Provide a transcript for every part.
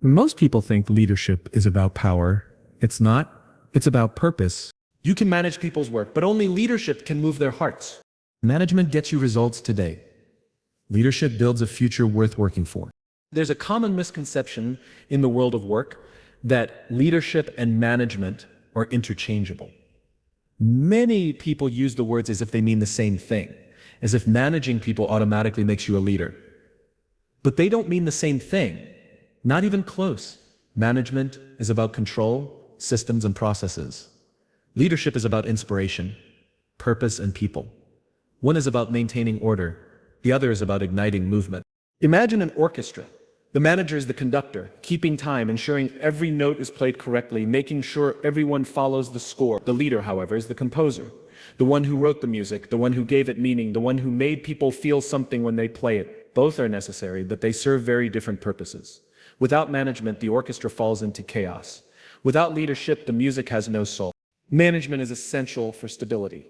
Most people think leadership is about power. It's not. It's about purpose. You can manage people's work, but only leadership can move their hearts. Management gets you results today. Leadership builds a future worth working for. There's a common misconception in the world of work that leadership and management are interchangeable. Many people use the words as if they mean the same thing, as if managing people automatically makes you a leader. But they don't mean the same thing, not even close. Management is about control, systems, and processes. Leadership is about inspiration, purpose, and people. One is about maintaining order, the other is about igniting movement. Imagine an orchestra. The manager is the conductor, keeping time, ensuring every note is played correctly, making sure everyone follows the score. The leader, however, is the composer, the one who wrote the music, the one who gave it meaning, the one who made people feel something when they play it. Both are necessary, but they serve very different purposes. Without management, the orchestra falls into chaos. Without leadership, the music has no soul. Management is essential for stability.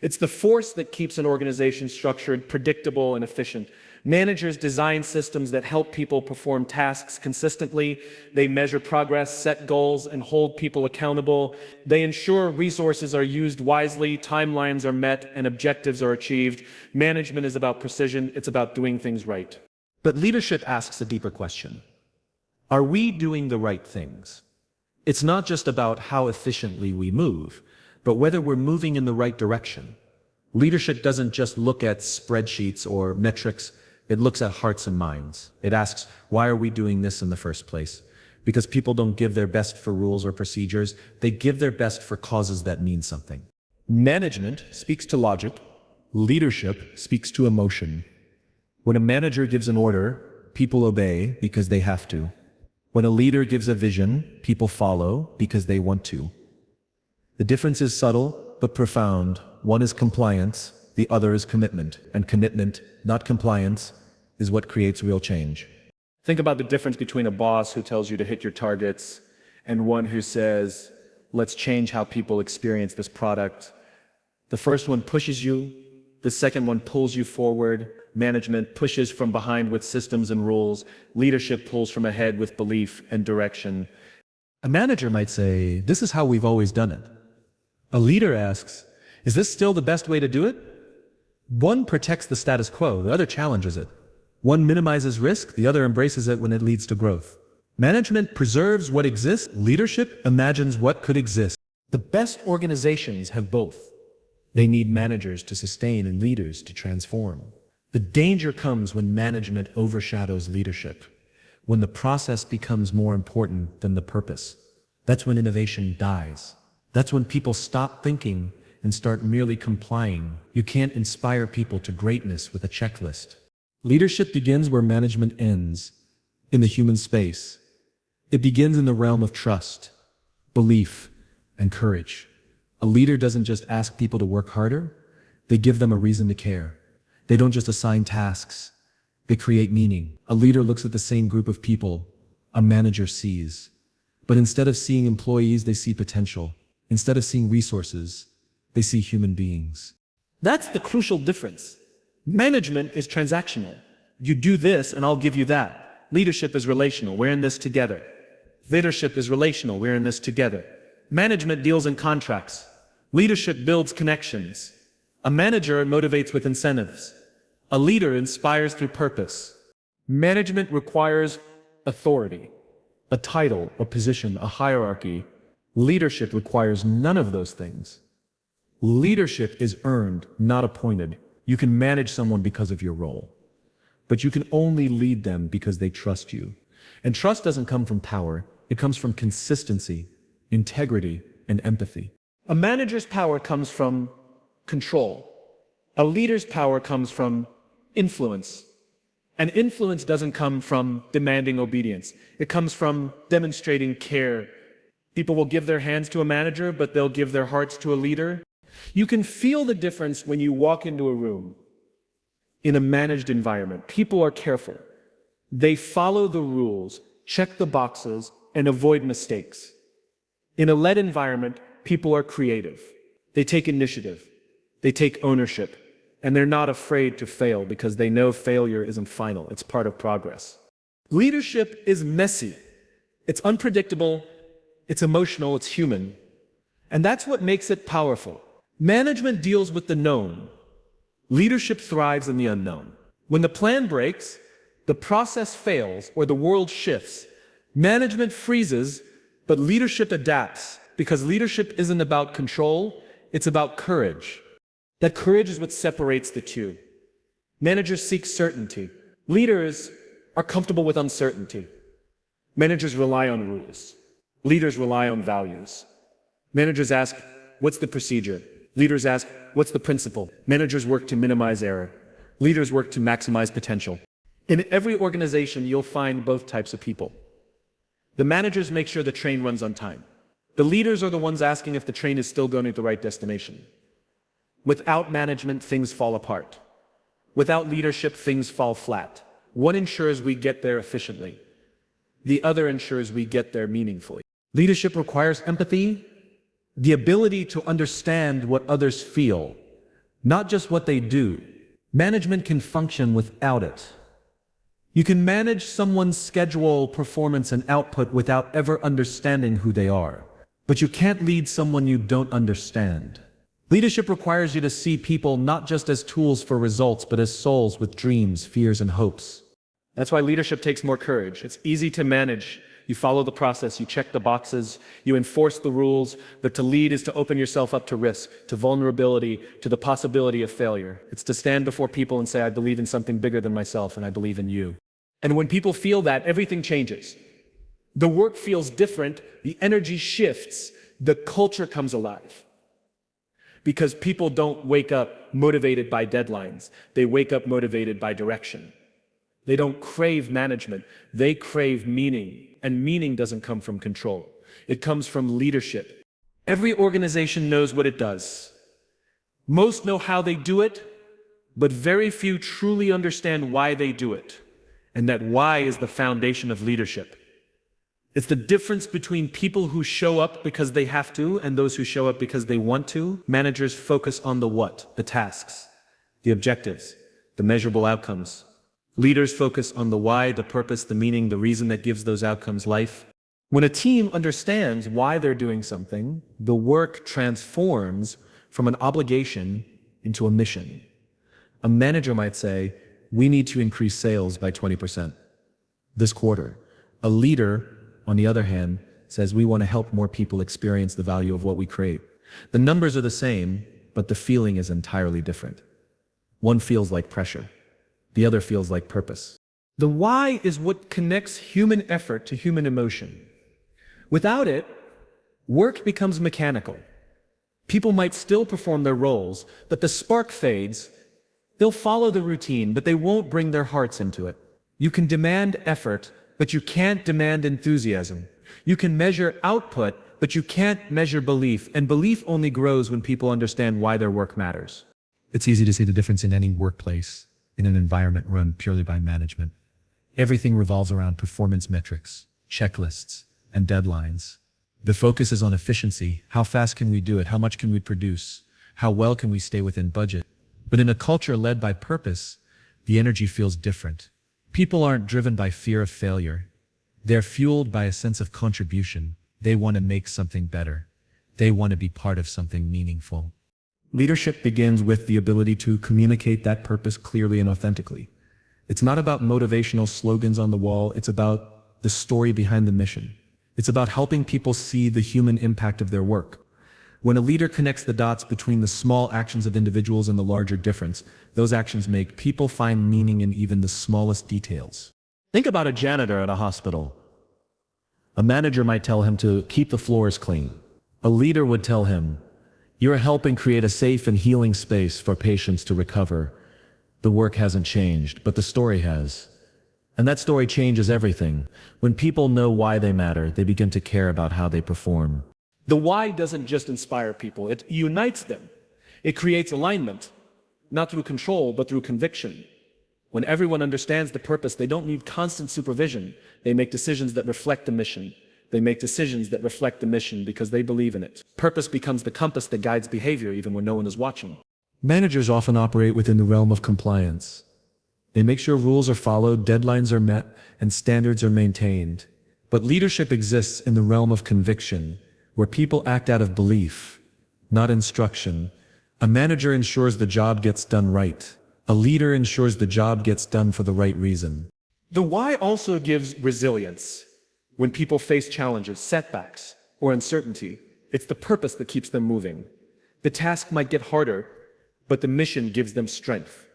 It's the force that keeps an organization structured, predictable, and efficient. Managers design systems that help people perform tasks consistently. They measure progress, set goals, and hold people accountable. They ensure resources are used wisely, timelines are met, and objectives are achieved. Management is about precision. It's about doing things right. But leadership asks a deeper question. Are we doing the right things? It's not just about how efficiently we move, but whether we're moving in the right direction. Leadership doesn't just look at spreadsheets or metrics. It looks at hearts and minds. It asks, why are we doing this in the first place? Because people don't give their best for rules or procedures. They give their best for causes that mean something. Management speaks to logic. Leadership speaks to emotion. When a manager gives an order, people obey because they have to. When a leader gives a vision, people follow because they want to. The difference is subtle but profound. One is compliance, the other is commitment. And commitment, not compliance, is what creates real change. Think about the difference between a boss who tells you to hit your targets and one who says, let's change how people experience this product. The first one pushes you, the second one pulls you forward. Management pushes from behind with systems and rules. Leadership pulls from ahead with belief and direction. A manager might say, this is how we've always done it. A leader asks, is this still the best way to do it? One protects the status quo, the other challenges it. One minimizes risk, the other embraces it when it leads to growth. Management preserves what exists, leadership imagines what could exist. The best organizations have both. They need managers to sustain and leaders to transform. The danger comes when management overshadows leadership, when the process becomes more important than the purpose. That's when innovation dies. That's when people stop thinking and start merely complying. You can't inspire people to greatness with a checklist. Leadership begins where management ends, in the human space. It begins in the realm of trust, belief, and courage. A leader doesn't just ask people to work harder, they give them a reason to care. They don't just assign tasks, they create meaning. A leader looks at the same group of people a manager sees. But instead of seeing employees, they see potential. Instead of seeing resources, they see human beings. That's the crucial difference. Management is transactional. You do this and I'll give you that. Leadership is relational. We're in this together. Leadership is relational. We're in this together. Management deals in contracts. Leadership builds connections. A manager motivates with incentives. A leader inspires through purpose. Management requires authority, a title, a position, a hierarchy. Leadership requires none of those things. Leadership is earned, not appointed. You can manage someone because of your role, but you can only lead them because they trust you. And trust doesn't come from power. It comes from consistency, integrity, and empathy. A manager's power comes from control. A leader's power comes from influence. And influence doesn't come from demanding obedience. It comes from demonstrating care. People will give their hands to a manager, but they'll give their hearts to a leader. You can feel the difference when you walk into a room. In a managed environment, people are careful. They follow the rules, check the boxes, and avoid mistakes. In a led environment, people are creative. They take initiative. They take ownership. And they're not afraid to fail because they know failure isn't final. It's part of progress. Leadership is messy. It's unpredictable, it's emotional, it's human. And that's what makes it powerful. Management deals with the known. Leadership thrives in the unknown. When the plan breaks, the process fails, or the world shifts, management freezes, but leadership adapts, because leadership isn't about control, it's about courage. That courage is what separates the two. Managers seek certainty. Leaders are comfortable with uncertainty. Managers rely on rules. Leaders rely on values. Managers ask, what's the procedure? Leaders ask, what's the principle? Managers work to minimize error. Leaders work to maximize potential. In every organization, you'll find both types of people. The managers make sure the train runs on time. The leaders are the ones asking if the train is still going to the right destination. Without management, things fall apart. Without leadership, things fall flat. One ensures we get there efficiently. The other ensures we get there meaningfully. Leadership requires empathy, the ability to understand what others feel, not just what they do. Management can function without it. You can manage someone's schedule, performance, and output without ever understanding who they are. But you can't lead someone you don't understand. Leadership requires you to see people not just as tools for results, but as souls with dreams, fears, and hopes. That's why leadership takes more courage. It's easy to manage. You follow the process, you check the boxes, you enforce the rules, but to lead is to open yourself up to risk, to vulnerability, to the possibility of failure. It's to stand before people and say, I believe in something bigger than myself, and I believe in you. And when people feel that, everything changes. The work feels different, the energy shifts, the culture comes alive. Because people don't wake up motivated by deadlines, they wake up motivated by direction. They don't crave management, they crave meaning. And meaning doesn't come from control. It comes from leadership. Every organization knows what it does. Most know how they do it, but very few truly understand why they do it. And that why is the foundation of leadership. It's the difference between people who show up because they have to and those who show up because they want to. Managers focus on the what, the tasks, the objectives, the measurable outcomes. Leaders focus on the why, the purpose, the meaning, the reason that gives those outcomes life. When a team understands why they're doing something, the work transforms from an obligation into a mission. A manager might say, we need to increase sales by 20% this quarter. A leader, on the other hand, says we want to help more people experience the value of what we create. The numbers are the same, but the feeling is entirely different. One feels like pressure. The other feels like purpose. The why is what connects human effort to human emotion. Without it, work becomes mechanical. People might still perform their roles, but the spark fades. They'll follow the routine, but they won't bring their hearts into it. You can demand effort, but you can't demand enthusiasm. You can measure output, but you can't measure belief, and belief only grows when people understand why their work matters. It's easy to see the difference in any workplace, in an environment run purely by management. Everything revolves around performance metrics, checklists, and deadlines. The focus is on efficiency. How fast can we do it? How much can we produce? How well can we stay within budget? But in a culture led by purpose, the energy feels different. People aren't driven by fear of failure. They're fueled by a sense of contribution. They want to make something better. They want to be part of something meaningful. Leadership begins with the ability to communicate that purpose clearly and authentically. It's not about motivational slogans on the wall, it's about the story behind the mission. It's about helping people see the human impact of their work. When a leader connects the dots between the small actions of individuals and the larger difference, those actions make people find meaning in even the smallest details. Think about a janitor at a hospital. A manager might tell him to keep the floors clean. A leader would tell him, you're helping create a safe and healing space for patients to recover. The work hasn't changed, but the story has. And that story changes everything. When people know why they matter, they begin to care about how they perform. The why doesn't just inspire people, it unites them. It creates alignment, not through control, but through conviction. When everyone understands the purpose, they don't need constant supervision. They make decisions that reflect the mission. They make decisions that reflect the mission because they believe in it. Purpose becomes the compass that guides behavior even when no one is watching. Managers often operate within the realm of compliance. They make sure rules are followed, deadlines are met, and standards are maintained. But leadership exists in the realm of conviction, where people act out of belief, not instruction. A manager ensures the job gets done right. A leader ensures the job gets done for the right reason. The why also gives resilience. When people face challenges, setbacks, or uncertainty, it's the purpose that keeps them moving. The task might get harder, but the mission gives them strength.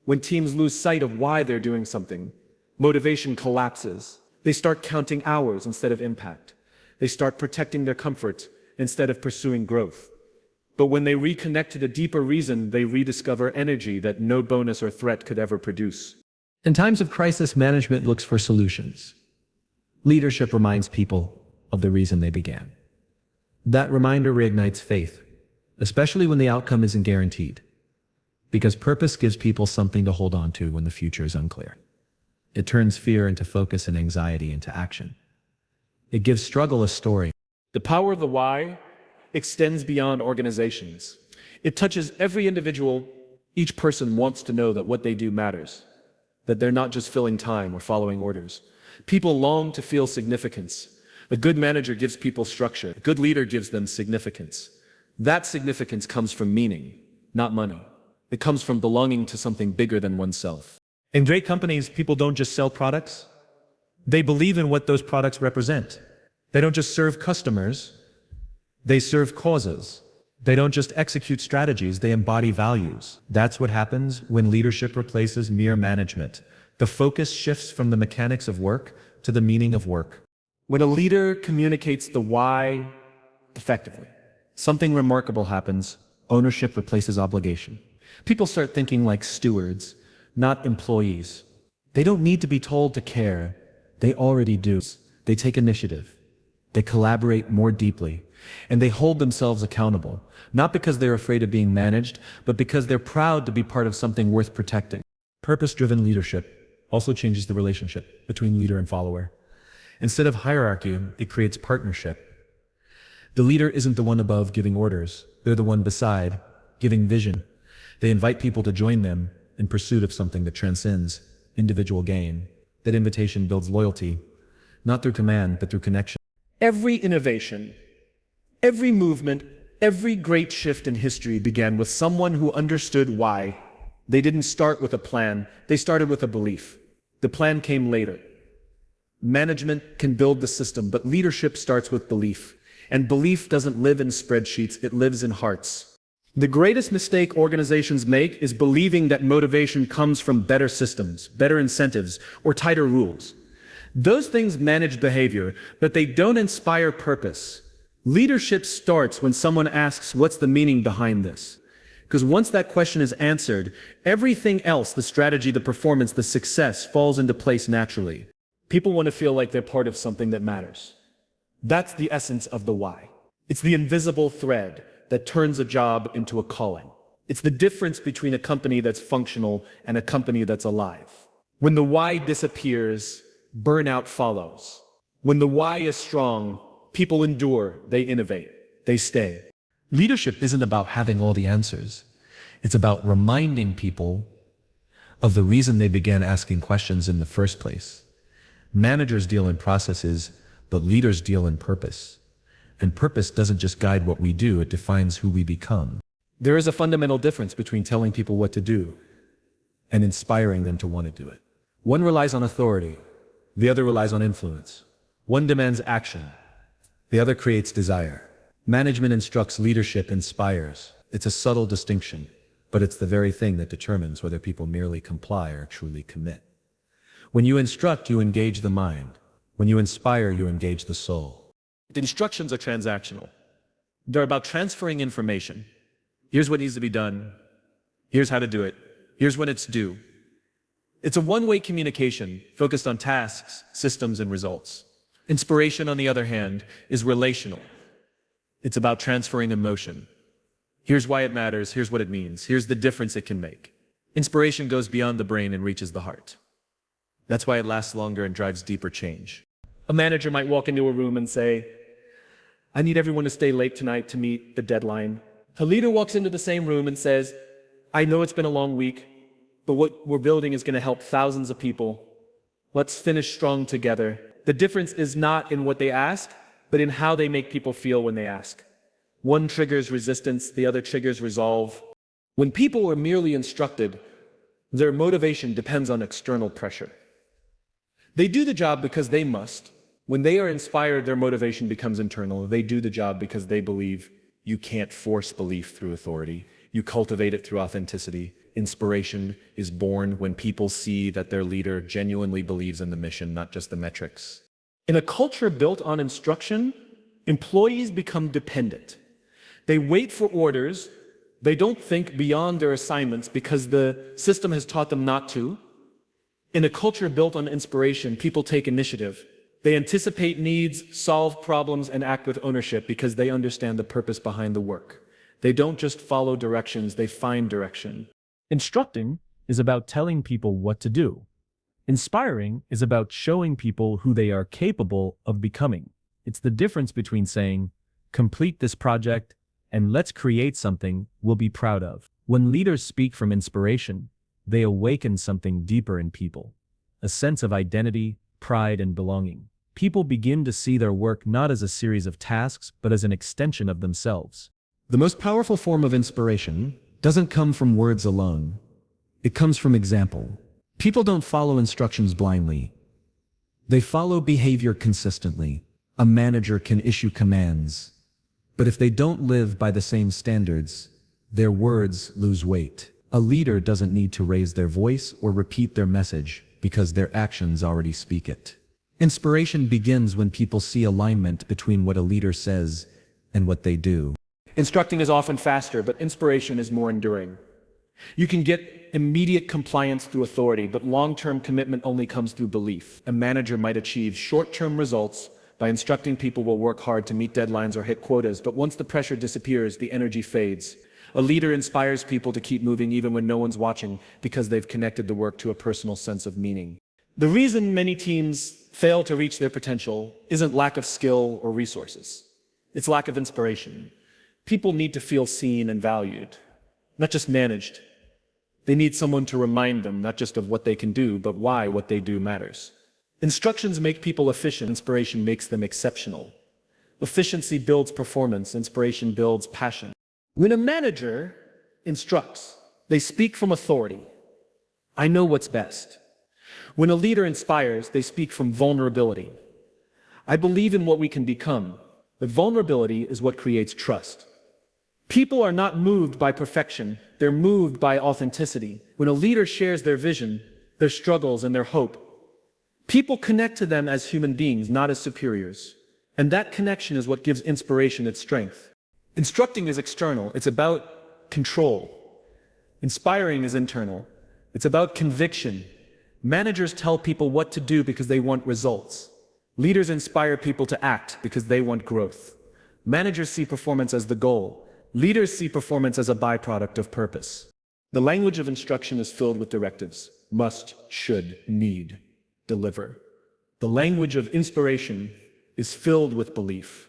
When teams lose sight of why they're doing something, motivation collapses. They start counting hours instead of impact. They start protecting their comfort instead of pursuing growth. But when they reconnect to the deeper reason, they rediscover energy that no bonus or threat could ever produce. In times of crisis, management looks for solutions. Leadership reminds people of the reason they began. That reminder reignites faith, especially when the outcome isn't guaranteed. Because purpose gives people something to hold on to when the future is unclear. It turns fear into focus and anxiety into action. It gives struggle a story. The power of the why extends beyond organizations. It touches every individual. Each person wants to know that what they do matters, that they're not just filling time or following orders. People long to feel significance. A good manager gives people structure. A good leader gives them significance. That significance comes from meaning, not money. It comes from belonging to something bigger than oneself. In great companies, people don't just sell products. They believe in what those products represent. They don't just serve customers. They serve causes. They don't just execute strategies, they embody values. That's what happens when leadership replaces mere management. The focus shifts from the mechanics of work to the meaning of work. When a leader communicates the why effectively, something remarkable happens. Ownership replaces obligation. People start thinking like stewards, not employees. They don't need to be told to care. They already do. They take initiative. They collaborate more deeply. And they hold themselves accountable, not because they're afraid of being managed, but because they're proud to be part of something worth protecting. Purpose-driven leadership also changes the relationship between leader and follower. Instead of hierarchy, it creates partnership. The leader isn't the one above giving orders. They're the one beside, giving vision. They invite people to join them in pursuit of something that transcends individual gain. That invitation builds loyalty, not through command, but through connection. Every innovation, every movement, every great shift in history began with someone who understood why. They didn't start with a plan, they started with a belief. The plan came later. Management can build the system, but leadership starts with belief. And belief doesn't live in spreadsheets, it lives in hearts. The greatest mistake organizations make is believing that motivation comes from better systems, better incentives, or tighter rules. Those things manage behavior, but they don't inspire purpose. Leadership starts when someone asks, what's the meaning behind this? Because once that question is answered, everything else, the strategy, the performance, the success, falls into place naturally. People want to feel like they're part of something that matters. That's the essence of the why. It's the invisible thread that turns a job into a calling. It's the difference between a company that's functional and a company that's alive. When the why disappears, burnout follows. When the why is strong, people endure, they innovate, they stay. Leadership isn't about having all the answers. It's about reminding people of the reason they began asking questions in the first place. Managers deal in processes, but leaders deal in purpose. And purpose doesn't just guide what we do, it defines who we become. There is a fundamental difference between telling people what to do And inspiring them to want to do it. One relies on authority, The other relies on influence. one demands action. The other creates desire. Management instructs, leadership inspires. It's a subtle distinction, but it's the very thing that determines whether people merely comply or truly commit. When you instruct, you engage the mind. When you inspire, you engage the soul. The instructions are transactional. They're about transferring information. Here's what needs to be done. Here's how to do it. Here's when it's due. It's a one-way communication focused on tasks, systems, and results. Inspiration, on the other hand, is relational. It's about transferring emotion. Here's why it matters. Here's what it means. Here's the difference it can make. Inspiration goes beyond the brain and reaches the heart. That's why it lasts longer and drives deeper change. A manager might walk into a room and say, I need everyone to stay late tonight to meet the deadline. A leader walks into the same room and says, I know it's been a long week, but what we're building is going to help thousands of people. Let's finish strong together. The difference is not in what they ask, but in how they make people feel when they ask. One triggers resistance, the other triggers resolve. When people are merely instructed, their motivation depends on external pressure. They do the job because they must. When they are inspired, their motivation becomes internal. They do the job because they believe. You can't force belief through authority. You cultivate it through authenticity. Inspiration is born when people see that their leader genuinely believes in the mission, not just the metrics. In a culture built on instruction, employees become dependent. They wait for orders. They don't think beyond their assignments because the system has taught them not to. In a culture built on inspiration, people take initiative. They anticipate needs, solve problems, and act with ownership because they understand the purpose behind the work. They don't just follow directions, they find direction. Instructing is about telling people what to do. Inspiring is about showing people who they are capable of becoming. It's the difference between saying, complete this project, and let's create something we'll be proud of. When leaders speak from inspiration, they awaken something deeper in people. A sense of identity, pride, and belonging. People begin to see their work not as a series of tasks, but as an extension of themselves. The most powerful form of inspiration doesn't come from words alone. It comes from example. People don't follow instructions blindly. They follow behavior consistently. A manager can issue commands, but if they don't live by the same standards, their words lose weight. A leader doesn't need to raise their voice or repeat their message because their actions already speak it. Inspiration begins when people see alignment between what a leader says and what they do. Instructing is often faster, but inspiration is more enduring. You can get immediate compliance through authority, but long-term commitment only comes through belief. A manager might achieve short-term results by instructing people will work hard to meet deadlines or hit quotas, but once the pressure disappears, the energy fades. A leader inspires people to keep moving even when no one's watching because they've connected the work to a personal sense of meaning. The reason many teams fail to reach their potential isn't lack of skill or resources. It's lack of inspiration. People need to feel seen and valued, not just managed. They need someone to remind them not just of what they can do, but why what they do matters. Instructions make people efficient, inspiration makes them exceptional. Efficiency builds performance, inspiration builds passion. When a manager instructs, they speak from authority. I know what's best. When a leader inspires, they speak from vulnerability. I believe in what we can become, but vulnerability is what creates trust. People are not moved by perfection, they're moved by authenticity. When a leader shares their vision, their struggles, and their hope, people connect to them as human beings, not as superiors. And that connection is what gives inspiration its strength. Instructing is external, it's about control. Inspiring is internal, it's about conviction. Managers tell people what to do because they want results. Leaders inspire people to act because they want growth. Managers see performance as the goal. Leaders see performance as a byproduct of purpose. The language of instruction is filled with directives. Must, should, need, deliver. The language of inspiration is filled with belief.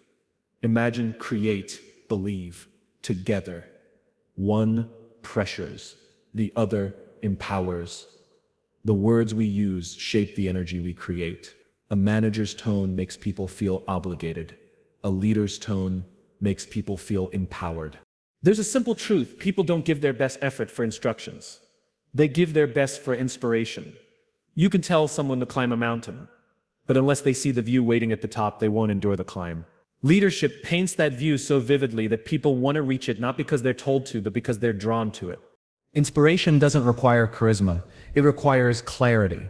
Imagine, create, believe, together. One pressures, the other empowers. The words we use shape the energy we create. A manager's tone makes people feel obligated. A leader's tone makes people feel empowered. There's a simple truth. People don't give their best effort for instructions. They give their best for inspiration. You can tell someone to climb a mountain, but unless they see the view waiting at the top, they won't endure the climb. Leadership paints that view so vividly that people want to reach it not because they're told to, but because they're drawn to it. Inspiration doesn't require charisma, it requires clarity.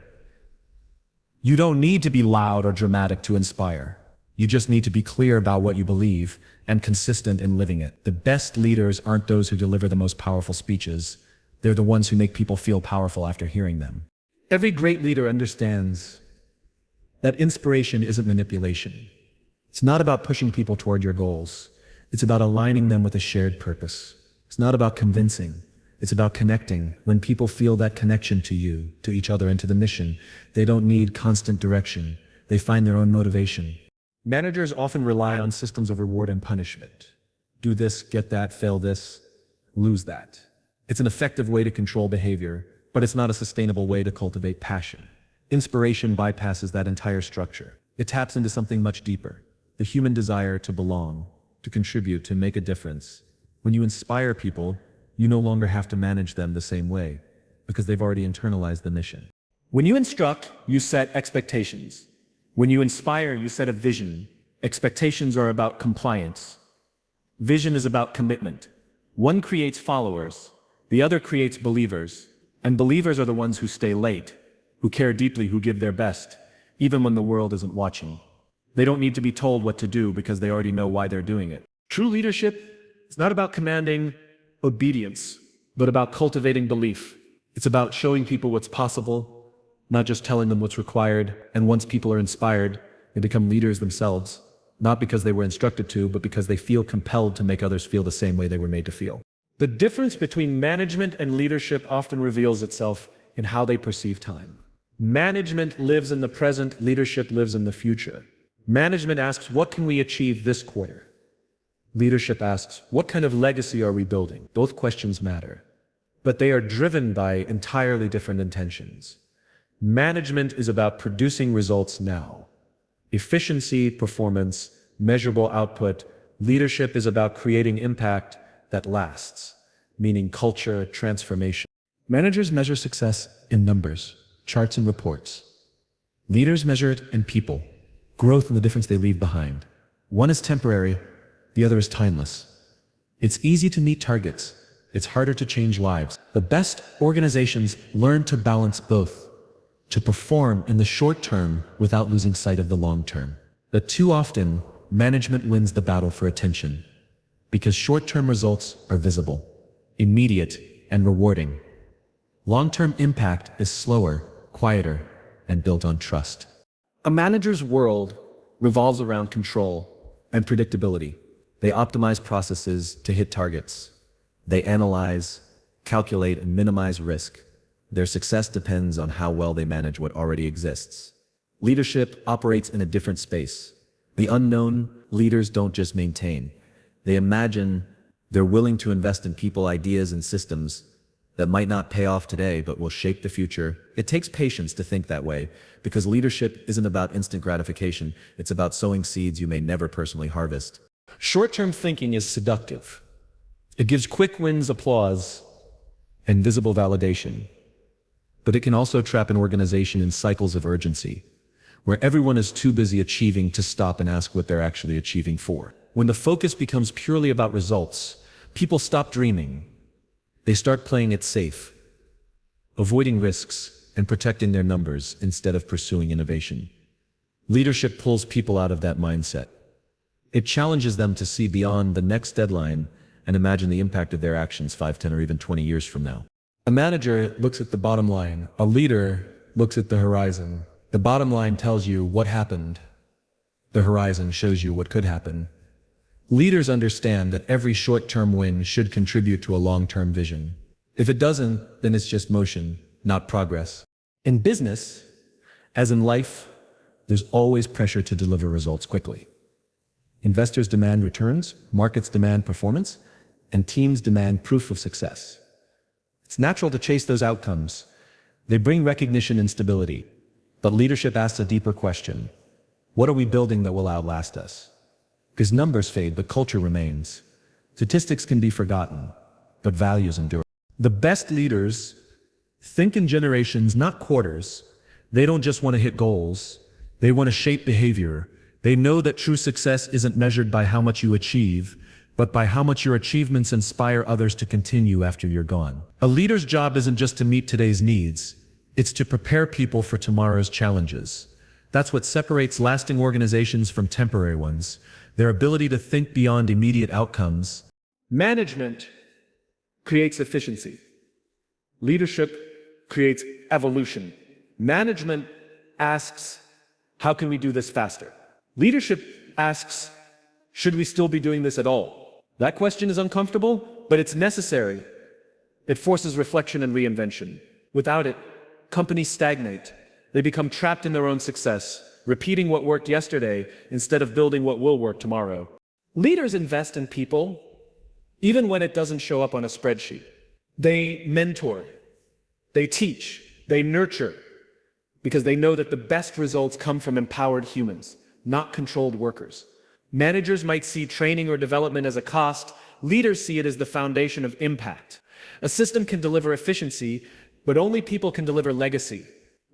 You don't need to be loud or dramatic to inspire. You just need to be clear about what you believe and consistent in living it. The best leaders aren't those who deliver the most powerful speeches. They're the ones who make people feel powerful after hearing them. Every great leader understands that inspiration isn't manipulation. It's not about pushing people toward your goals. It's about aligning them with a shared purpose. It's not about convincing. It's about connecting. When people feel that connection to you, to each other, and to the mission, they don't need constant direction. They find their own motivation. Managers often rely on systems of reward and punishment. Do this, get that, fail this, lose that. It's an effective way to control behavior, but it's not a sustainable way to cultivate passion. Inspiration bypasses that entire structure. It taps into something much deeper, the human desire to belong, to contribute, to make a difference. When you inspire people, you no longer have to manage them the same way, because they've already internalized the mission. When you instruct, you set expectations. When you inspire, you set a vision. Expectations are about compliance. Vision is about commitment. One creates followers, the other creates believers. And believers are the ones who stay late, who care deeply, who give their best, even when the world isn't watching. They don't need to be told what to do because they already know why they're doing it. True leadership is not about commanding obedience, but about cultivating belief. It's about showing people what's possible, not just telling them what's required. And once people are inspired, they become leaders themselves, not because they were instructed to, but because they feel compelled to make others feel the same way they were made to feel. The difference between management and leadership often reveals itself in how they perceive time. Management lives in the present, leadership lives in the future. Management asks, what can we achieve this quarter? Leadership asks, what kind of legacy are we building? Both questions matter, but they are driven by entirely different intentions. Management is about producing results now. Efficiency, performance, measurable output. Leadership is about creating impact that lasts, meaning culture, transformation. Managers measure success in numbers, charts, and reports. Leaders measure it in people, growth and the difference they leave behind. One is temporary, the other is timeless. It's easy to meet targets. It's harder to change lives. The best organizations learn to balance both, to perform in the short term without losing sight of the long term. But too often, management wins the battle for attention, because short-term results are visible, immediate, and rewarding. Long-term impact is slower, quieter, and built on trust. A manager's world revolves around control and predictability. They optimize processes to hit targets. They analyze, calculate, and minimize risk. Their success depends on how well they manage what already exists. Leadership operates in a different space. The unknown leaders don't just maintain. They imagine. They're willing to invest in people, ideas, and systems that might not pay off today but will shape the future. It takes patience to think that way, because leadership isn't about instant gratification. It's about sowing seeds you may never personally harvest. Short-term thinking is seductive. It gives quick wins, applause, and visible validation. But it can also trap an organization in cycles of urgency, where everyone is too busy achieving to stop and ask what they're actually achieving for. When the focus becomes purely about results, people stop dreaming. They start playing it safe, avoiding risks and protecting their numbers instead of pursuing innovation. Leadership pulls people out of that mindset. It challenges them to see beyond the next deadline and imagine the impact of their actions 5, 10, or even 20 years from now. A manager looks at the bottom line. A leader looks at the horizon. The bottom line tells you what happened. The horizon shows you what could happen. Leaders understand that every short-term win should contribute to a long-term vision. If it doesn't, then it's just motion, not progress. In business, as in life, there's always pressure to deliver results quickly. Investors demand returns, markets demand performance, and teams demand proof of success. It's natural to chase those outcomes. They bring recognition and stability. But leadership asks a deeper question. What are we building that will outlast us? Because numbers fade, but culture remains. Statistics can be forgotten, but values endure. The best leaders think in generations, not quarters. They don't just want to hit goals. They want to shape behavior. They know that true success isn't measured by how much you achieve, but by how much your achievements inspire others to continue after you're gone. A leader's job isn't just to meet today's needs. It's to prepare people for tomorrow's challenges. That's what separates lasting organizations from temporary ones. Their ability to think beyond immediate outcomes. Management creates efficiency. Leadership creates evolution. Management asks, how can we do this faster? Leadership asks, should we still be doing this at all? That question is uncomfortable, but it's necessary. It forces reflection and reinvention. Without it, companies stagnate. They become trapped in their own success, repeating what worked yesterday instead of building what will work tomorrow. Leaders invest in people, even when it doesn't show up on a spreadsheet. They mentor, they teach, they nurture, because they know that the best results come from empowered humans, not controlled workers. Managers might see training or development as a cost. Leaders see it as the foundation of impact. A system can deliver efficiency, but only people can deliver legacy.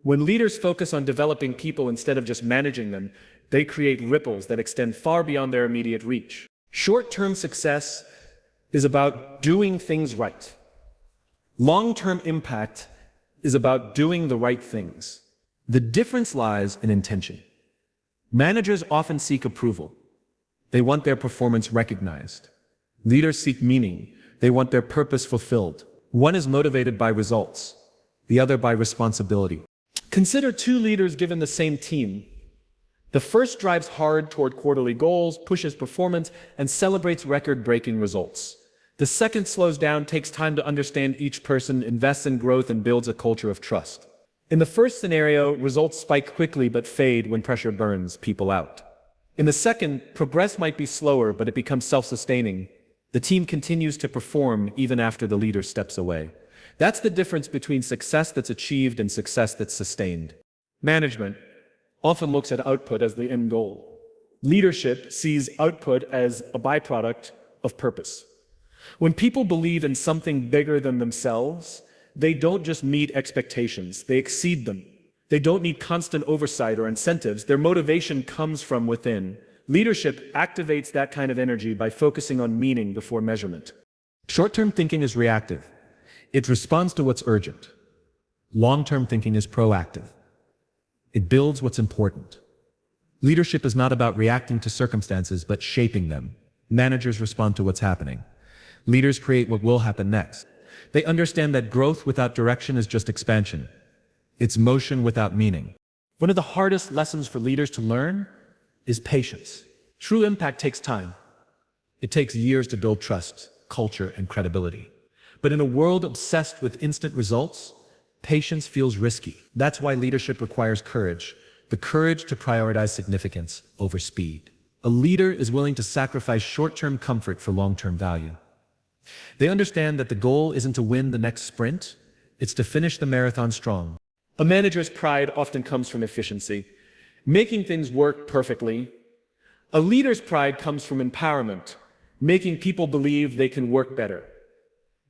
When leaders focus on developing people instead of just managing them, they create ripples that extend far beyond their immediate reach. Short-term success is about doing things right. Long-term impact is about doing the right things. The difference lies in intention. Managers often seek approval. They want their performance recognized. Leaders seek meaning. They want their purpose fulfilled. One is motivated by results, the other by responsibility. Consider two leaders given the same team. The first drives hard toward quarterly goals, pushes performance, and celebrates record-breaking results. The second slows down, takes time to understand each person, invests in growth, and builds a culture of trust. In the first scenario, results spike quickly but fade when pressure burns people out. In the second, progress might be slower, but it becomes self-sustaining. The team continues to perform even after the leader steps away. That's the difference between success that's achieved and success that's sustained. Management often looks at output as the end goal. Leadership sees output as a byproduct of purpose. When people believe in something bigger than themselves, they don't just meet expectations, they exceed them. They don't need constant oversight or incentives. Their motivation comes from within. Leadership activates that kind of energy by focusing on meaning before measurement. Short-term thinking is reactive. It responds to what's urgent. Long-term thinking is proactive. It builds what's important. Leadership is not about reacting to circumstances, but shaping them. Managers respond to what's happening. Leaders create what will happen next. They understand that growth without direction is just expansion. It's motion without meaning. One of the hardest lessons for leaders to learn is patience. True impact takes time. It takes years to build trust, culture, and credibility. But in a world obsessed with instant results, patience feels risky. That's why leadership requires courage, the courage to prioritize significance over speed. A leader is willing to sacrifice short-term comfort for long-term value. They understand that the goal isn't to win the next sprint, it's to finish the marathon strong. A manager's pride often comes from efficiency, making things work perfectly. A leader's pride comes from empowerment, making people believe they can work better.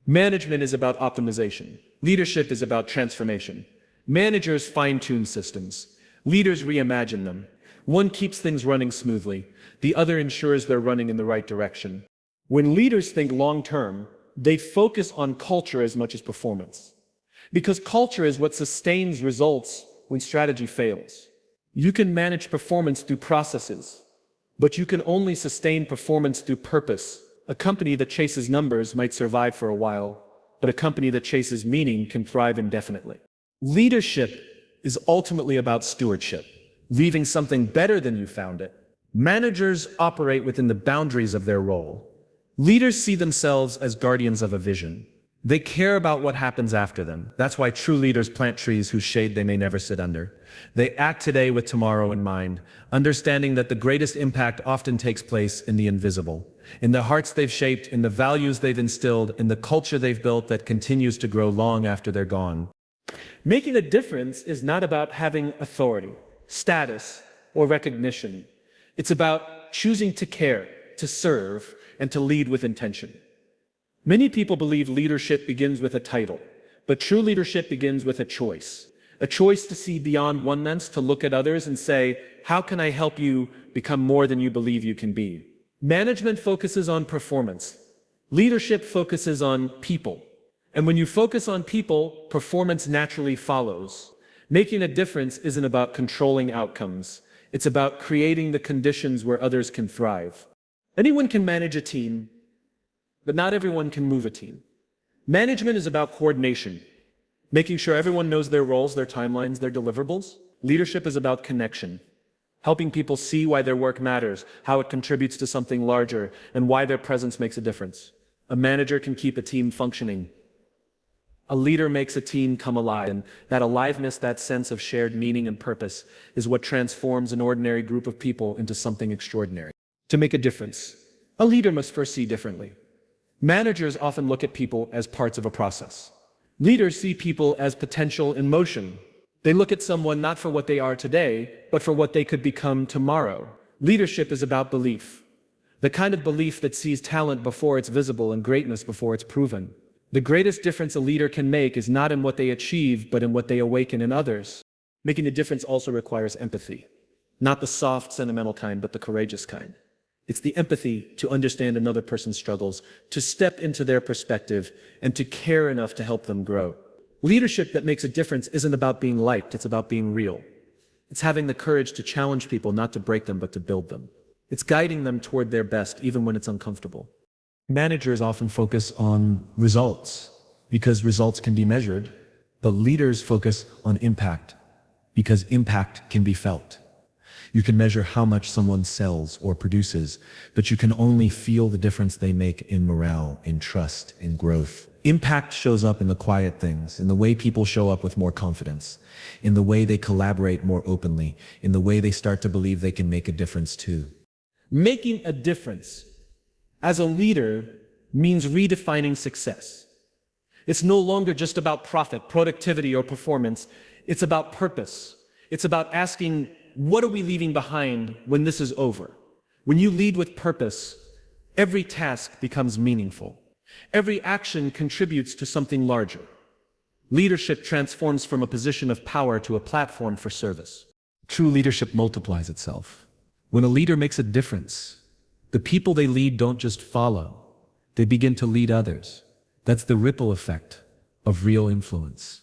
Management is about optimization. Leadership is about transformation. Managers fine-tune systems. Leaders reimagine them. One keeps things running smoothly. The other ensures they're running in the right direction. When leaders think long-term, they focus on culture as much as performance. Because culture is what sustains results when strategy fails. You can manage performance through processes, but you can only sustain performance through purpose. A company that chases numbers might survive for a while, but a company that chases meaning can thrive indefinitely. Leadership is ultimately about stewardship, leaving something better than you found it. Managers operate within the boundaries of their role. Leaders see themselves as guardians of a vision. They care about what happens after them. That's why true leaders plant trees whose shade they may never sit under. They act today with tomorrow in mind, understanding that the greatest impact often takes place in the invisible, in the hearts they've shaped, in the values they've instilled, in the culture they've built that continues to grow long after they're gone. Making a difference is not about having authority, status, or recognition. It's about choosing to care, to serve, and to lead with intention. Many people believe leadership begins with a title, but true leadership begins with a choice to see beyond oneness, to look at others and say, how can I help you become more than you believe you can be? Management focuses on performance. Leadership focuses on people. And when you focus on people, performance naturally follows. Making a difference isn't about controlling outcomes. It's about creating the conditions where others can thrive. Anyone can manage a team, but not everyone can move a team. Management is about coordination, making sure everyone knows their roles, their timelines, their deliverables. Leadership is about connection, helping people see why their work matters, how it contributes to something larger, and why their presence makes a difference. A manager can keep a team functioning. A leader makes a team come alive, and that aliveness, that sense of shared meaning and purpose, is what transforms an ordinary group of people into something extraordinary. To make a difference, a leader must first see differently. Managers often look at people as parts of a process. Leaders see people as potential in motion. They look at someone not for what they are today, but for what they could become tomorrow. Leadership is about belief. The kind of belief that sees talent before it's visible and greatness before it's proven. The greatest difference a leader can make is not in what they achieve, but in what they awaken in others. Making a difference also requires empathy. Not the soft, sentimental kind, but the courageous kind. It's the empathy to understand another person's struggles, to step into their perspective, and to care enough to help them grow. Leadership that makes a difference isn't about being liked, it's about being real. It's having the courage to challenge people, not to break them, but to build them. It's guiding them toward their best, even when it's uncomfortable. Managers often focus on results because results can be measured, but leaders focus on impact because impact can be felt. You can measure how much someone sells or produces, but you can only feel the difference they make in morale, in trust, in growth. Impact shows up in the quiet things, in the way people show up with more confidence, in the way they collaborate more openly, in the way they start to believe they can make a difference too. Making a difference as a leader means redefining success. It's no longer just about profit, productivity, or performance. It's about purpose. It's about asking, what are we leaving behind when this is over? When you lead with purpose, every task becomes meaningful. Every action contributes to something larger. Leadership transforms from a position of power to a platform for service. True leadership multiplies itself. When a leader makes a difference, the people they lead don't just follow, they begin to lead others. That's the ripple effect of real influence.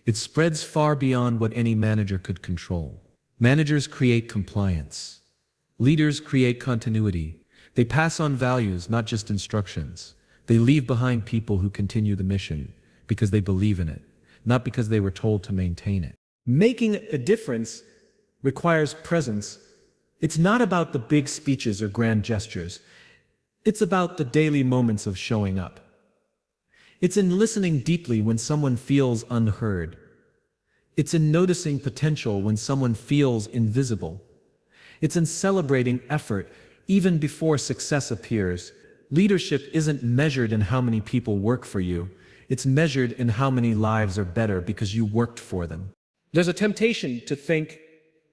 It spreads far beyond what any manager could control. Managers create compliance. Leaders create continuity. They pass on values, not just instructions. They leave behind people who continue the mission because they believe in it, not because they were told to maintain it. Making a difference requires presence. It's not about the big speeches or grand gestures. It's about the daily moments of showing up. It's in listening deeply when someone feels unheard. It's in noticing potential when someone feels invisible. It's in celebrating effort even before success appears. Leadership isn't measured in how many people work for you. It's measured in how many lives are better because you worked for them. There's a temptation to think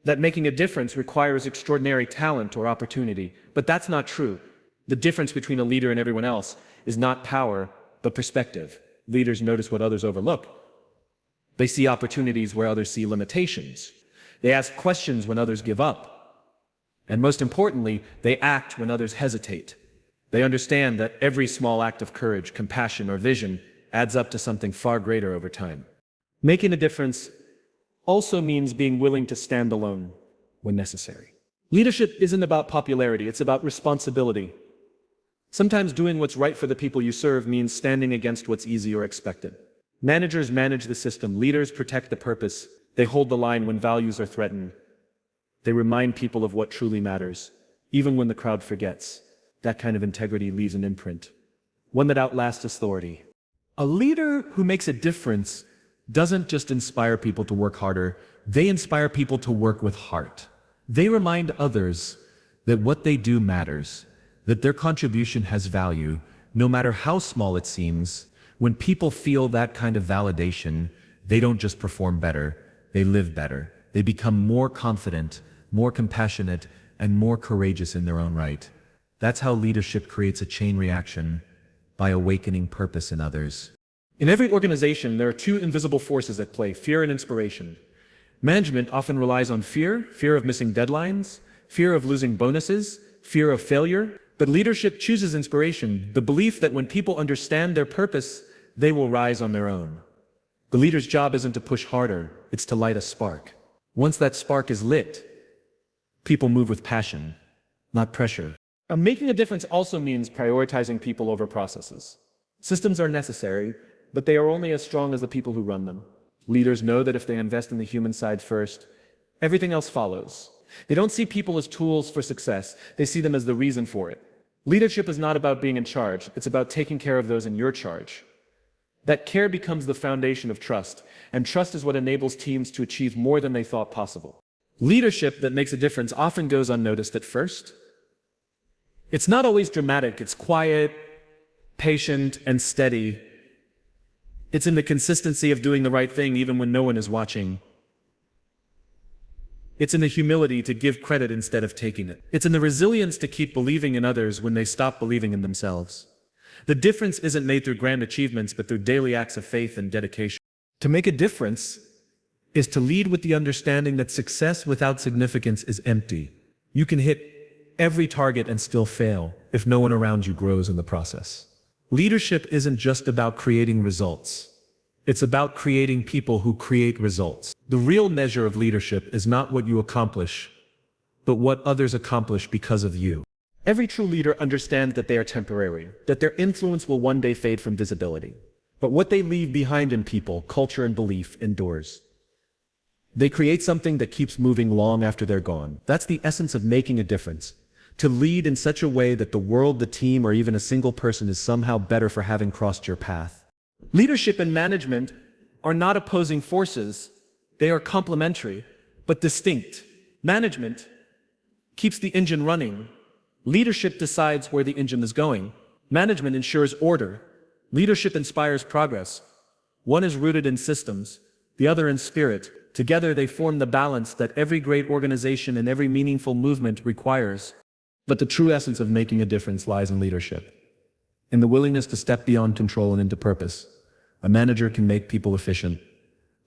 that making a difference requires extraordinary talent or opportunity, but that's not true. The difference between a leader and everyone else is not power, but perspective. Leaders notice what others overlook. They see opportunities where others see limitations. They ask questions when others give up. And most importantly, they act when others hesitate. They understand that every small act of courage, compassion, or vision adds up to something far greater over time. Making a difference also means being willing to stand alone when necessary. Leadership isn't about popularity, it's about responsibility. Sometimes doing what's right for the people you serve means standing against what's easy or expected. Managers manage the system, leaders protect the purpose, they hold the line when values are threatened. They remind people of what truly matters, even when the crowd forgets. That kind of integrity leaves an imprint, one that outlasts authority. A leader who makes a difference doesn't just inspire people to work harder, they inspire people to work with heart. They remind others that what they do matters, that their contribution has value, no matter how small it seems. When people feel that kind of validation, they don't just perform better, they live better. They become more confident, more compassionate, and more courageous in their own right. That's how leadership creates a chain reaction, by awakening purpose in others. In every organization, there are two invisible forces at play, fear and inspiration. Management often relies on fear, fear of missing deadlines, fear of losing bonuses, fear of failure. But leadership chooses inspiration, the belief that when people understand their purpose, they will rise on their own. The leader's job isn't to push harder, it's to light a spark. Once that spark is lit, people move with passion, not pressure. Making a difference also means prioritizing people over processes. Systems are necessary, but they are only as strong as the people who run them. Leaders know that if they invest in the human side first, everything else follows. They don't see people as tools for success, they see them as the reason for it. Leadership is not about being in charge, it's about taking care of those in your charge. That care becomes the foundation of trust, and trust is what enables teams to achieve more than they thought possible. Leadership that makes a difference often goes unnoticed at first. It's not always dramatic, it's quiet, patient, and steady. It's in the consistency of doing the right thing even when no one is watching. It's in the humility to give credit instead of taking it. It's in the resilience to keep believing in others when they stop believing in themselves. The difference isn't made through grand achievements, but through daily acts of faith and dedication. To make a difference is to lead with the understanding that success without significance is empty. You can hit every target and still fail if no one around you grows in the process. Leadership isn't just about creating results. It's about creating people who create results. The real measure of leadership is not what you accomplish, but what others accomplish because of you. Every true leader understands that they are temporary, that their influence will one day fade from visibility. But what they leave behind in people, culture, and belief endures. They create something that keeps moving long after they're gone. That's the essence of making a difference. To lead in such a way that the world, the team, or even a single person is somehow better for having crossed your path. Leadership and management are not opposing forces. They are complementary, but distinct. Management keeps the engine running. Leadership decides where the engine is going. Management ensures order. Leadership inspires progress. One is rooted in systems, the other in spirit. Together they form the balance that every great organization and every meaningful movement requires. But the true essence of making a difference lies in leadership, in the willingness to step beyond control and into purpose. A manager can make people efficient,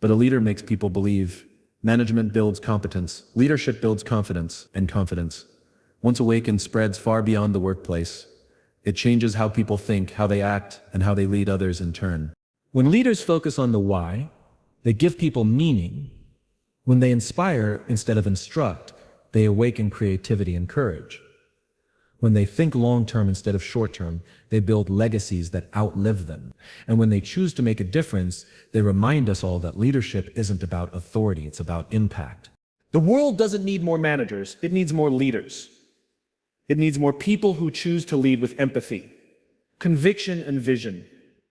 but a leader makes people believe. Management builds competence, leadership builds confidence, and confidence, once awakened, spreads far beyond the workplace. It changes how people think, how they act, and how they lead others in turn. When leaders focus on the why, they give people meaning. When they inspire instead of instruct, they awaken creativity and courage. When they think long-term instead of short-term, they build legacies that outlive them. And when they choose to make a difference, they remind us all that leadership isn't about authority, it's about impact. The world doesn't need more managers, it needs more leaders. It needs more people who choose to lead with empathy, conviction, and vision.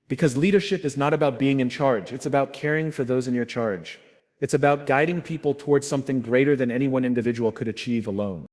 Because leadership is not about being in charge, it's about caring for those in your charge. It's about guiding people towards something greater than any one individual could achieve alone.